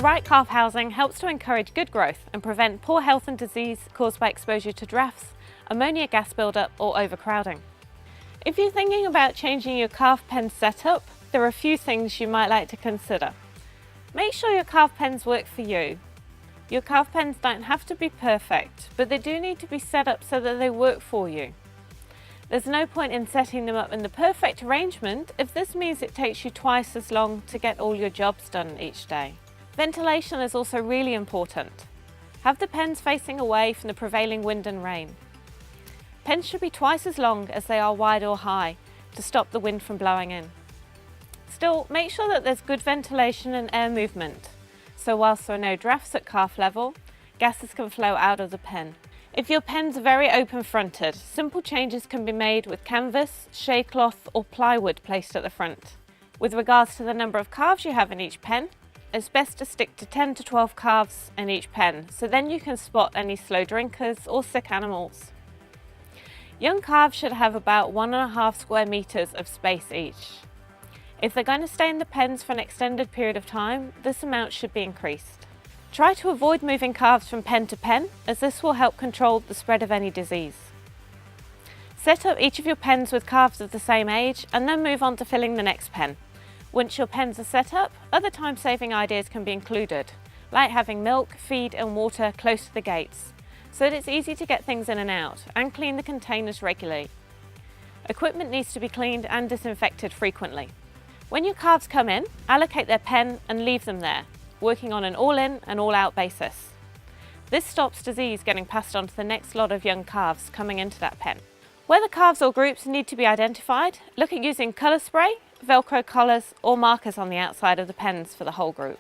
right calf housing helps to encourage good growth and prevent poor health and disease caused by exposure to drafts, ammonia gas buildup or overcrowding. If you're thinking about changing your calf pen setup, there are a few things you might like to consider. Make sure your calf pens work for you. Your calf pens don't have to be perfect, but they do need to be set up so that they work for you. There's no point in setting them up in the perfect arrangement if this means it takes you twice as long to get all your jobs done each day. Ventilation is also really important. Have the pens facing away from the prevailing wind and rain. Pens should be twice as long as they are wide or high to stop the wind from blowing in. Still, make sure that there's good ventilation and air movement, so whilst there are no drafts at calf level, gases can flow out of the pen. If your pen's very open-fronted, simple changes can be made with canvas, shade cloth or plywood placed at the front. With regards to the number of calves you have in each pen, it's best to stick to 10 to 12 calves in each pen, so then you can spot any slow drinkers or sick animals. Young calves should have about 1.5 square meters of space each. If they're going to stay in the pens for an extended period of time, this amount should be increased. Try to avoid moving calves from pen to pen, as this will help control the spread of any disease. Set up each of your pens with calves of the same age and then move on to filling the next pen. Once your pens are set up, other time-saving ideas can be included, like having milk, feed and water close to the gates, so that it's easy to get things in and out, and clean the containers regularly. Equipment needs to be cleaned and disinfected frequently. When your calves come in, allocate their pen and leave them there, working on an all-in and all-out basis. This stops disease getting passed on to the next lot of young calves coming into that pen. Whether calves or groups need to be identified, look at using colour spray, Velcro collars or markers on the outside of the pens for the whole group.